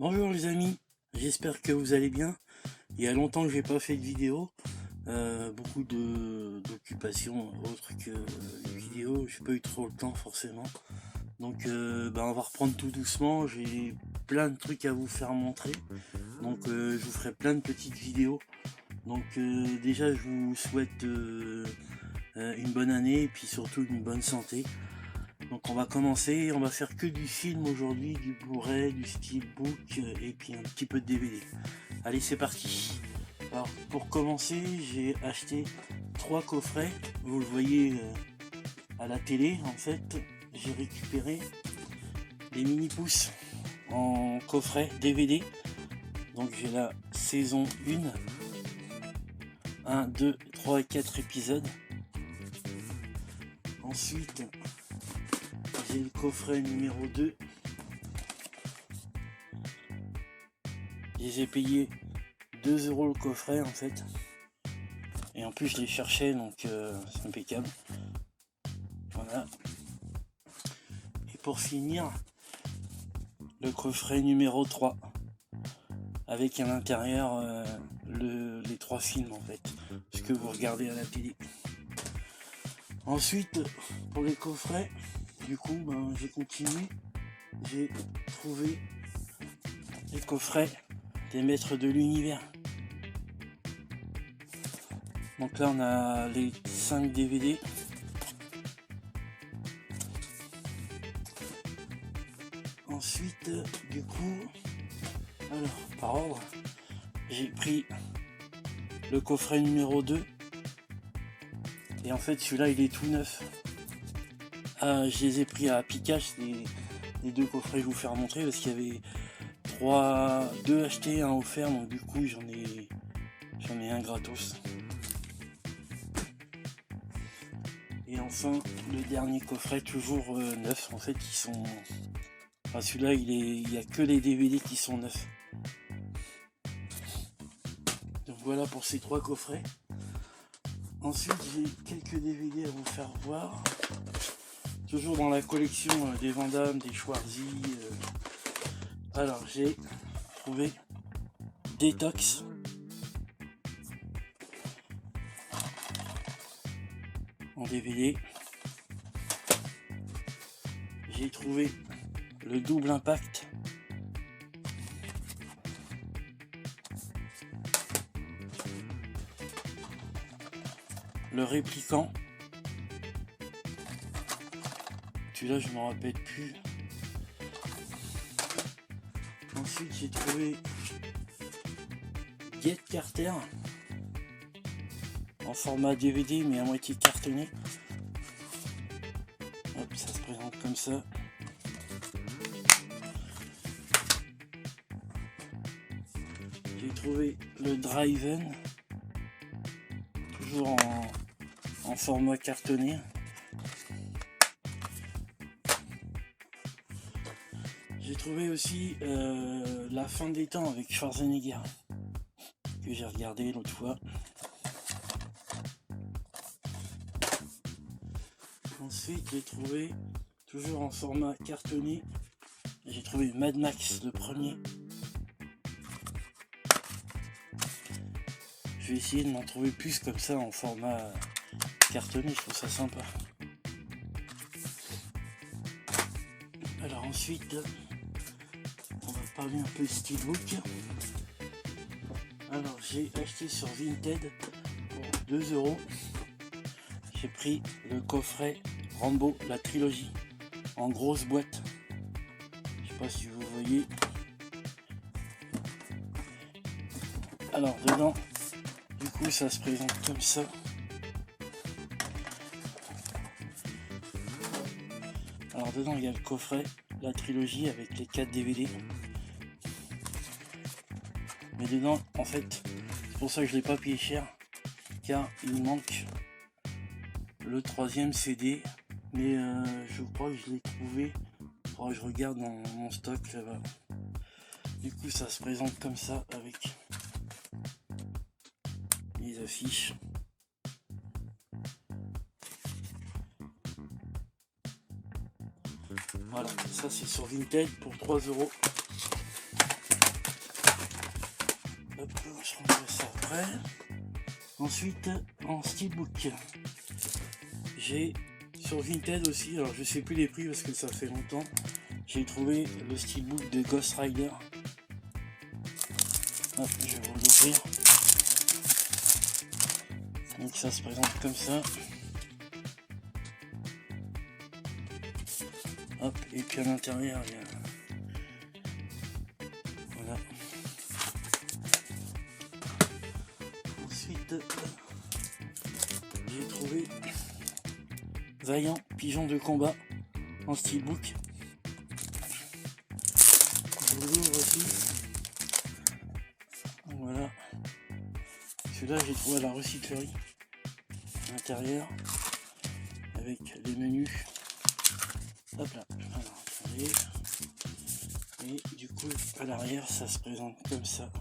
Bonjour les amis, j'espère que vous allez bien. Il y a longtemps que j'ai pas fait de vidéo, beaucoup d'occupations autres que vidéo, j'ai pas eu trop le temps forcément. Donc on va reprendre tout doucement, j'ai plein de trucs à vous faire montrer. Donc je vous ferai plein de petites vidéos. Donc déjà je vous souhaite une bonne année et puis surtout une bonne santé. Donc on va commencer, on va faire que du film aujourd'hui, du Blu-ray, du Steelbook et puis un petit peu de DVD. Allez, c'est parti. Alors pour commencer, j'ai acheté 3 coffrets. Vous le voyez à la télé. En fait, j'ai récupéré des mini pouces en coffret DVD. Donc j'ai la saison 1, 2, 3 et 4 épisodes. Ensuite, j'ai le coffret numéro 2. Je les ai payés 2 € le coffret en fait. Et en plus je les cherchais, donc c'est impeccable. Voilà. Et pour finir, le coffret numéro 3. Avec à l'intérieur les 3 films en fait. Ce que vous regardez à la télé. Ensuite, pour les coffrets, du coup j'ai continué. J'ai trouvé les coffrets des maîtres de l'univers. Donc là on a les 5 DVD. Ensuite, du coup, alors par ordre, j'ai pris le coffret numéro 2. Et en fait celui-là il est tout neuf. Je les ai pris à Picache, les 2 coffrets, je vais vous faire montrer parce qu'il y avait 2 achetés, 1 offert, donc du coup j'en ai un gratos. Et enfin le dernier coffret, toujours neuf en fait, qui sont. Enfin, celui-là il y a que les DVD qui sont neufs. Donc voilà pour ces 3 coffrets. Ensuite j'ai quelques DVD à vous faire voir. Toujours dans la collection des Van Damme, des Schwarzy. Alors j'ai trouvé Detox. En DVD. J'ai trouvé le Double Impact. Le Répliquant. Celui-là je m'en rappelle plus. Ensuite j'ai trouvé Get Carter en format DVD mais à moitié cartonné. Hop, ça se présente comme ça. J'ai trouvé le Driven, toujours en format cartonné. J'ai trouvé aussi La fin des temps avec Schwarzenegger, que j'ai regardé l'autre fois. Ensuite j'ai trouvé, toujours en format cartonné, j'ai trouvé Mad Max le premier. Je vais essayer de m'en trouver plus comme ça en format cartonné, je trouve ça sympa. Alors ensuite, on va parler un peu Steelbook. Alors j'ai acheté sur Vinted pour 2 €. J'ai pris le coffret Rambo, la trilogie, en grosse boîte. Je sais pas si vous voyez. Alors dedans, du coup ça se présente comme ça. Alors dedans il y a le coffret, la trilogie avec les 4 DVD. Mais dedans en fait, c'est pour ça que je l'ai pas payé cher, car il manque le 3e CD. Mais je crois que je l'ai trouvé. Faudra que je regarde dans mon stock là-bas. Du coup ça se présente comme ça avec les affiches. Voilà, ça c'est sur Vinted pour 3 €. Hop, je rangerai ça après. Ensuite, en steelbook, j'ai sur Vinted aussi, alors je sais plus les prix parce que ça fait longtemps, j'ai trouvé le steelbook de Ghost Rider. Hop, je vais vous l'ouvrir. Donc ça se présente comme ça. Hop, et puis à l'intérieur, il y a... Voilà. Ensuite, j'ai trouvé Vaillant Pigeon de combat en steelbook. Je vous l'ouvre aussi. Voilà. Celui-là, j'ai trouvé à la recyclerie. À l'intérieur, avec les menus. Hop là. Alors, attendez. Et du coup, à l'arrière, ça se présente comme ça.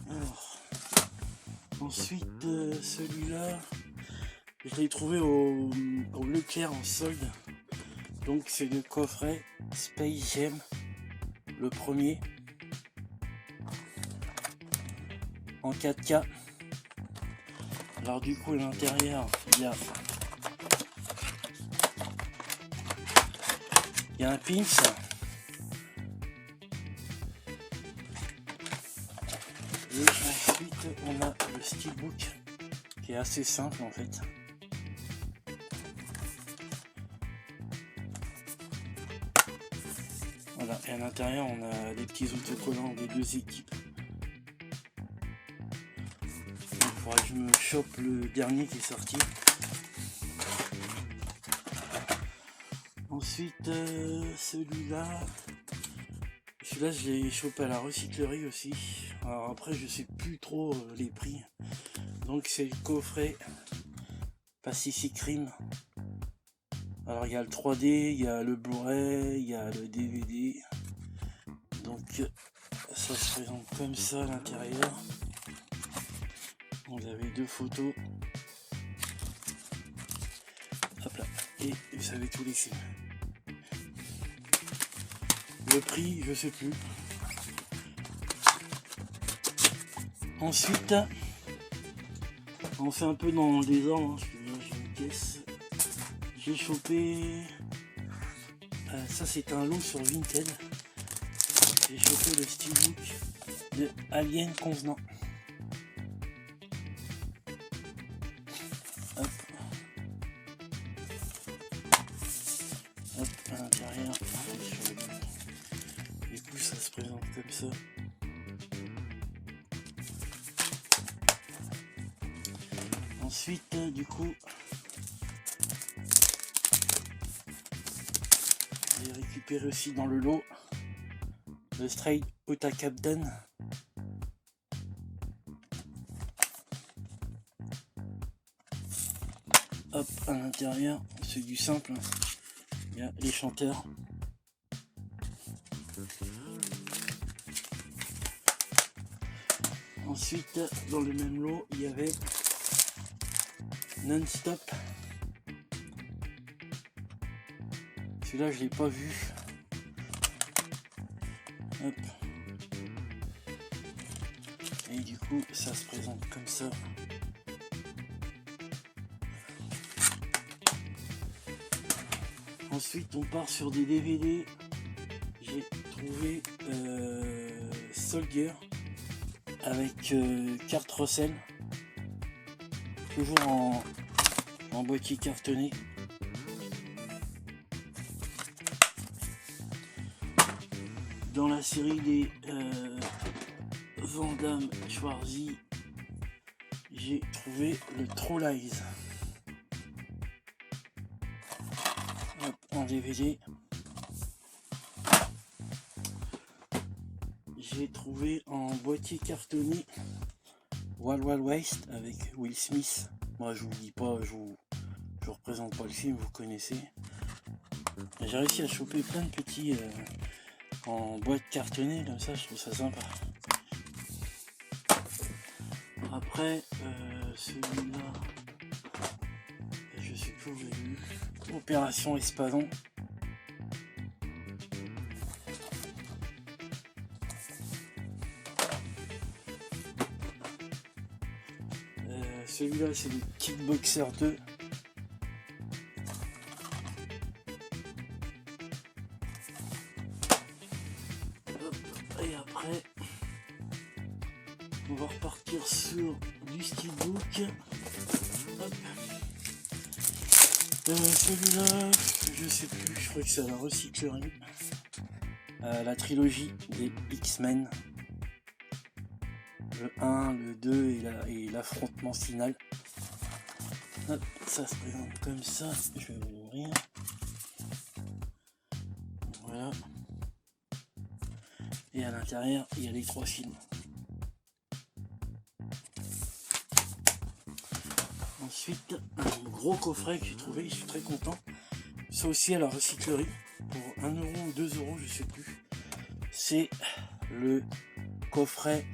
Alors, ensuite, celui-là, je l'ai trouvé au Leclerc en solde. Donc, c'est le coffret Space Jam, le premier, en 4K. Alors, du coup, à l'intérieur, il y a un pins. Et ensuite, on a le steelbook qui est assez simple en fait. Voilà, et à l'intérieur, on a des petits autocollants des deux équipes. Il faudra que je me chope le dernier qui est sorti. Ensuite, celui-là, je l'ai chopé à la recyclerie aussi. Alors après, je sais plus trop les prix. Donc c'est le coffret Pacific Rim. Alors il y a le 3D, il y a le Blu-ray, il y a le DVD. Donc ça se présente comme ça à l'intérieur. Vous avez deux photos. Hop là. Et vous avez tous les films. Le prix, je sais plus. Ensuite, on fait un peu dans le désordre. J'ai une caisse. J'ai chopé. Ça, c'est un lot sur Vinted. J'ai chopé le steelbook de Alien Covenant. Hop. Hop, à l'intérieur. Du coup, ça se présente comme ça. Ensuite, du coup, j'ai récupéré aussi dans le lot le Straight Outta Captain. Hop, à l'intérieur, c'est du simple. Il y a les chanteurs. Ensuite, dans le même lot, il y avait Non-Stop. Celui-là, je l'ai pas vu. Hop. Et du coup, ça se présente comme ça. Ensuite, on part sur des DVD. J'ai trouvé Soldier avec carte recel, toujours en boîtier cartonné. Dans la série des Van Damme Schwarzy, j'ai trouvé le Troll Eyes. Hop, en DVD. J'ai trouvé en boîtier cartonné Wild Wild West avec Will Smith. Moi je vous dis pas, je vous représente pas le film, vous connaissez. J'ai réussi à choper plein de petits en boîte cartonnée comme ça, je trouve ça sympa. Après celui-là, je sais plus où j'ai vu. Opération Espadon. celui-là c'est le Kickboxer 2. Et après, on va repartir sur du steelbook. Celui-là, je sais plus, je crois que c'est à la recyclerie. La trilogie des X-Men. Le 1, le 2 et l'affrontement final. Hop, ça se présente comme ça. Je vais vous l'ouvrir. Voilà. Et à l'intérieur, il y a les 3 films. Ensuite, un gros coffret que j'ai trouvé, je suis très content. Ça aussi à la recyclerie, pour 1 euro ou 2 euros, je sais plus. C'est le coffret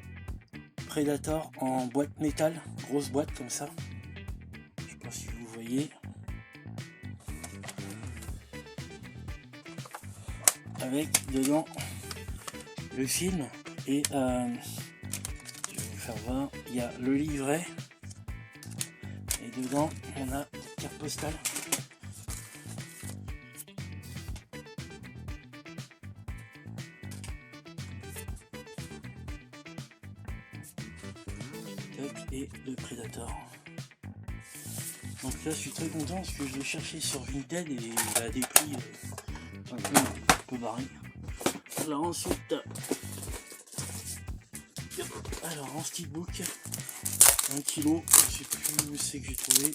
Predator en boîte métal, grosse boîte comme ça. Je sais pas si vous voyez. Avec dedans le film et je vais vous faire voir, il y a le livret et dedans on a une carte postale. Et le Predator. Donc là je suis très content parce que je l'ai cherché sur Vinted et il a des prix un peu barrés. Alors ensuite, alors en steelbook, 1 kg, je sais plus où c'est que j'ai trouvé.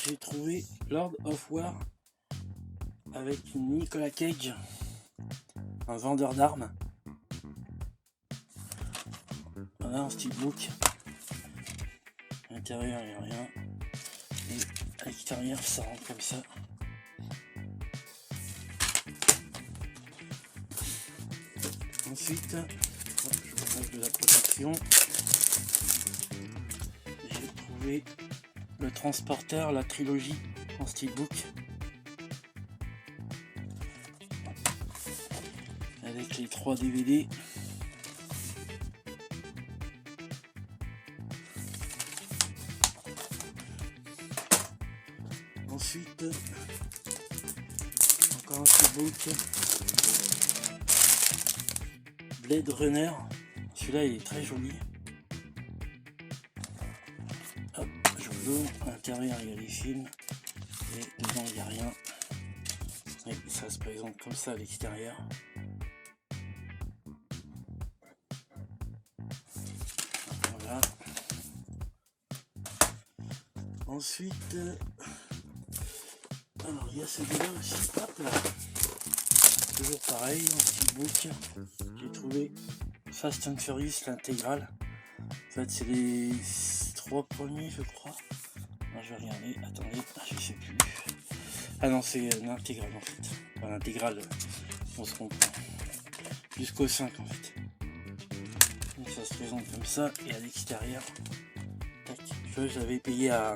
J'ai trouvé Lord of War avec Nicolas Cage, un vendeur d'armes. Voilà un steelbook. À l'intérieur il n'y a rien. Et à l'extérieur ça rentre comme ça. Ensuite, je vous passe de la protection. J'ai trouvé le transporteur, la trilogie en steelbook. Avec les 3 DVD. Ensuite, encore un steelbook. Blade Runner, celui-là il est très joli. Hop, je l'ouvre, à l'intérieur il y a les films et dedans il n'y a rien. Et ça se présente comme ça à l'extérieur. Voilà. Ensuite, alors il y a celui-là aussi, hop là. Toujours pareil, en steelbook. J'ai trouvé Fast and Furious, l'intégrale. En fait, c'est les 3 premiers, je crois. Alors, je vais regarder, attendez, je sais plus. Ah non, c'est l'intégrale en fait. Enfin, l'intégrale, on se comprend. Jusqu'au 5 en fait. Donc, ça se présente comme ça, et à l'extérieur, tac. Je vois, j'avais payé à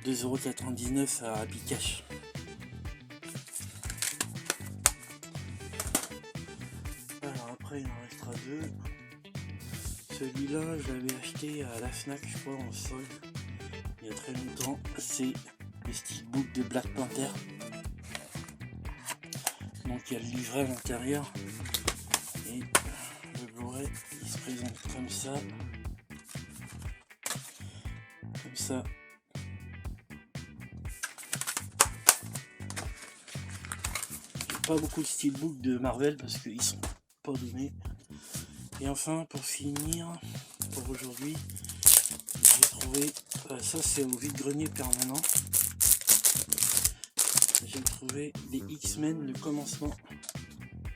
2,99 € à Happy Cash. Il en restera 2. Celui-là, je l'avais acheté à la Fnac, je crois, en solde, il y a très longtemps. C'est le steelbook de Black Panther. Donc il y a le livret à l'intérieur. Et le Blu-ray, il se présente comme ça. Comme ça. J'ai pas beaucoup de steelbook de Marvel parce qu'ils sont pas donné. Et enfin pour finir pour aujourd'hui, j'ai trouvé ça, c'est au vide-grenier permanent. J'ai trouvé les X-Men, le commencement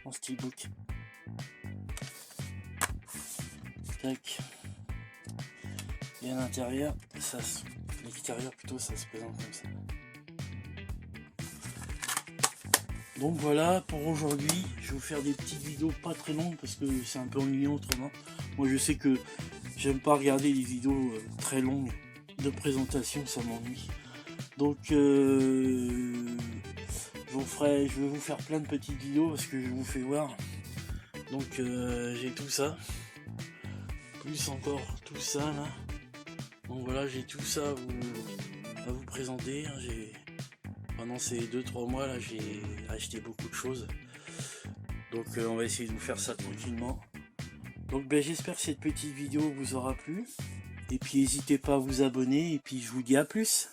en steelbook. Tac. Et à l'intérieur, l'extérieur plutôt, ça se présente comme ça. Donc voilà pour aujourd'hui, je vais vous faire des petites vidéos pas très longues parce que c'est un peu ennuyant autrement. Moi je sais que j'aime pas regarder des vidéos très longues de présentation, ça m'ennuie. Donc je vais vous faire plein de petites vidéos parce que je vous fais voir. Donc j'ai tout ça plus encore tout ça là. Donc voilà, j'ai tout ça à vous présenter. Pendant ces 2-3 mois là, j'ai acheté beaucoup de choses. Donc on va essayer de vous faire ça tranquillement. Donc j'espère que cette petite vidéo vous aura plu. Et puis n'hésitez pas à vous abonner. Et puis je vous dis à plus.